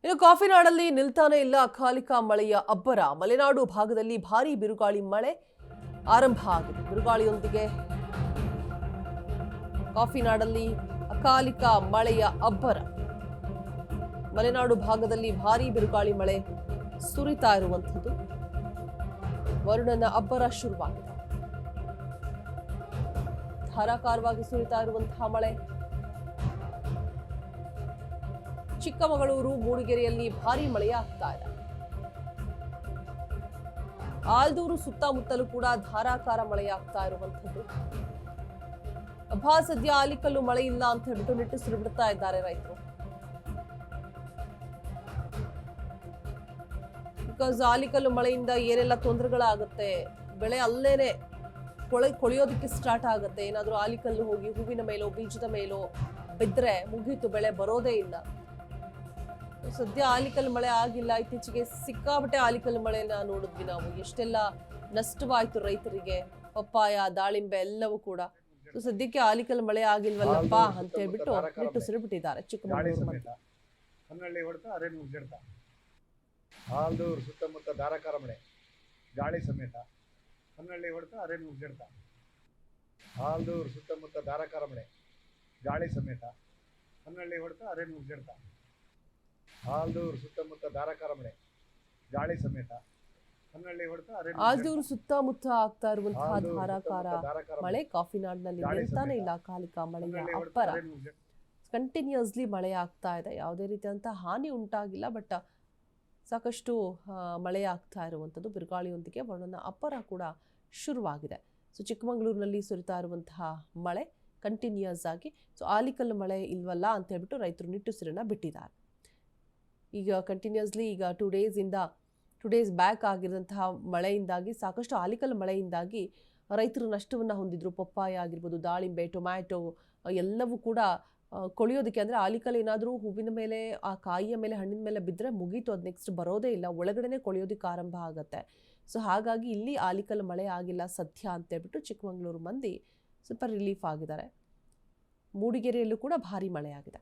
ಇನ್ನು ಕಾಫಿನಾಡಲ್ಲಿ ನಿಲ್ತಾನೆ ಇಲ್ಲ ಅಕಾಲಿಕ ಮಳೆಯ ಅಬ್ಬರ. ಮಲೆನಾಡು ಭಾಗದಲ್ಲಿ ಭಾರೀ ಬಿರುಗಾಳಿ ಮಳೆ ಆರಂಭ ಆಗಿದೆ. ಬಿರುಗಾಳಿಯೊಂದಿಗೆ ಕಾಫಿನಾಡಲ್ಲಿ ಅಕಾಲಿಕ ಮಳೆಯ ಅಬ್ಬರ. ಮಲೆನಾಡು ಭಾಗದಲ್ಲಿ ಭಾರೀ ಬಿರುಗಾಳಿ ಮಳೆ ಸುರಿತಾ ಇರುವಂಥದ್ದು. ವರುಣನ ಅಬ್ಬರ ಶುರುವಾಗಿದೆ. ಧಾರಾಕಾರವಾಗಿ ಸುರಿತಾ ಇರುವಂತಹ ಮಳೆ. ಚಿಕ್ಕಮಗಳೂರು, ಮೂಡಿಗೆರೆಯಲ್ಲಿ ಭಾರೀ ಮಳೆಯಾಗ್ತಾ ಇದೆ. ಆಲ್ದೂರು ಸುತ್ತಮುತ್ತಲೂ ಕೂಡ ಧಾರಾಕಾರ ಮಳೆಯಾಗ್ತಾ ಇರುವಂಥದ್ದು. ಸದ್ಯ ಆಲಿಕಲ್ಲು ಮಳೆ ಇಲ್ಲ ಅಂತ ಹೇಳ್ಬಿಟ್ಟು ನಿಟ್ಟುಸಿರು ಬಿಡ್ತಾ ಇದ್ದಾರೆ ರೈತರು. ಬಿಕಾಸ್ ಆಲಿಕಲ್ಲು ಮಳೆಯಿಂದ ಏನೆಲ್ಲ ತೊಂದರೆಗಳಾಗುತ್ತೆ, ಬೆಳೆ ಅಲ್ಲೇನೆ ಕೊಳೆಯೋದಕ್ಕೆ ಸ್ಟಾರ್ಟ್ ಆಗುತ್ತೆ. ಏನಾದ್ರೂ ಆಲಿಕಲ್ಲು ಹೋಗಿ ಹೂವಿನ ಮೇಲೋ ಬೀಜದ ಮೇಲೋ ಬಿದ್ದರೆ ಮುಗೀತು, ಬೆಳೆ ಬರೋದೇ ಇಲ್ಲ. ಸದ್ಯ ಆಲಿಕಲ್ಲು ಮಳೆ ಆಗಿಲ್ಲ. ಇತ್ತೀಚೆಗೆ ಸಿಕ್ಕಾಪಟ್ಟೆ ಆಲಿಕಲ್ಲು ಮಳೆನ ನೋಡಿದ್ವಿ ನಾವು. ಎಷ್ಟೆಲ್ಲ ನಷ್ಟವಾಯ್ತು ರೈತರಿಗೆ, ಪಪ್ಪಾಯ, ದಾಳಿಂಬೆ ಎಲ್ಲವೂ ಕೂಡ. ಸದ್ಯಕ್ಕೆ ಆಲಿಕಲ್ಲು ಮಳೆ ಆಗಿಲ್ವಲ್ಲಪ್ಪ ಅಂತ ಹೇಳ್ಬಿಟ್ಟು ನಿಟ್ಟುಸಿರು ಬಿಟ್ಟಿದ್ದಾರೆ ಚಿಕ್ಕಮಗಳೂರು ಮಂದಿ. ಹೊನ್ನಳ್ಳಿ ಹೊಡೆತ ಅರೇನು ಮುಗ್ಸಿಡ್ತ ಆಲ್ದೂರು ಸುತ್ತಮುತ್ತ ಧಾರಾಕಾರ ಮಳೆ ಗಾಳಿ ಸಮೇತ. ಹೊನ್ನಳ್ಳಿ ಹೊಡೆತ ಅರೇನು ಮುಗ್ಸಿಡ್ತ ಆಲ್ದೂರು ಸುತ್ತಮುತ್ತ ಧಾರಾಕಾರ ಮಳೆ ಗಾಳಿ ಸಮೇತ. ಹೊನ್ನಳ್ಳಿ ಹೊಡೆತ ಅರೇನು ಮುಗ್ಸಿಡ್ತ ಆಲ್ದೂರು ಸುತ್ತಮುತ್ತ ಧಾರಾಕಾರ ಮಳೆ ಗಾಳಿ ಸಮೇತ. ಹೊನ್ನಳ್ಳಿ ಹೊಡೆತ ಆಲ್ದೂರು ಸುತ್ತಮುತ್ತ ಆಗ್ತಾ ಇರುವಂತಹ ಧಾರಾಕಾರ ಮಳೆ. ಕಾಫಿನಾಡಿನಲ್ಲಿ ನಿಲ್ತಾನೆ ಇಲ್ಲ ಅಕಾಲಿಕ ಮಳೆಯ ಅಬ್ಬರ. ಕಂಟಿನ್ಯೂಸ್ಲಿ ಮಳೆ ಆಗ್ತಾ ಇದೆ. ಯಾವುದೇ ರೀತಿಯಾದಂತಹ ಹಾನಿ ಉಂಟಾಗಿಲ್ಲ, ಬಟ್ ಸಾಕಷ್ಟು ಮಳೆ ಆಗ್ತಾ ಇರುವಂಥದ್ದು. ಬಿರುಗಾಳಿಯೊಂದಿಗೆ ವರುಣನ ಅಬ್ಬರ ಕೂಡ ಶುರುವಾಗಿದೆ. ಸೊ ಚಿಕ್ಕಮಗಳೂರಿನಲ್ಲಿ ಸುರಿತಾ ಇರುವಂತಹ ಮಳೆ ಕಂಟಿನ್ಯೂಸ್ ಆಗಿ. ಸೊ ಆಲಿಕಲ್ಲು ಮಳೆ ಇಲ್ವಲ್ಲ ಅಂತ ಹೇಳ್ಬಿಟ್ಟು ರೈತರು ನಿಟ್ಟುಸಿರನ್ನ ಬಿಟ್ಟಿದ್ದಾರೆ. ಈಗ ಕಂಟಿನ್ಯೂಸ್ಲಿ ಈಗ 2 ಡೇಸ್ ಬ್ಯಾಕ್ ಆಗಿರುವಂತಹ ಮಳೆಯಿಂದಾಗಿ, ಸಾಕಷ್ಟು ಆಲಿಕಲ್ಲು ಮಳೆಯಿಂದಾಗಿ ರೈತರು ನಷ್ಟವನ್ನು ಹೊಂದಿದ್ರು. ಪಪ್ಪಾಯ ಆಗಿರ್ಬೋದು, ದಾಳಿಂಬೆ, ಟೊಮ್ಯಾಟೊ ಎಲ್ಲವೂ ಕೂಡ ಕೊಳೆಯೋದಕ್ಕೆ, ಅಂದರೆ ಆಲಿಕಲ್ ಏನಾದರೂ ಹೂವಿನ ಮೇಲೆ, ಆ ಕಾಯಿಯ ಮೇಲೆ, ಹಣ್ಣಿನ ಮೇಲೆ ಬಿದ್ದರೆ ಮುಗೀತು, ಅದು ನೆಕ್ಸ್ಟ್ ಬರೋದೇ ಇಲ್ಲ, ಒಳಗಡೆನೆ ಕೊಳೆಯೋದಕ್ಕೆ ಆರಂಭ ಆಗುತ್ತೆ. ಸೊ ಹಾಗಾಗಿ ಇಲ್ಲಿ ಆಲಿಕಲ್ಲು ಮಳೆ ಆಗಿಲ್ಲ ಸದ್ಯ ಅಂತೇಳ್ಬಿಟ್ಟು ಚಿಕ್ಕಮಗಳೂರು ಮಂದಿ ಸ್ವಲ್ಪ ರಿಲೀಫ್ ಆಗಿದ್ದಾರೆ. ಮೂಡಿಗೆರೆಯಲ್ಲೂ ಕೂಡ ಭಾರಿ ಮಳೆ ಆಗಿದೆ.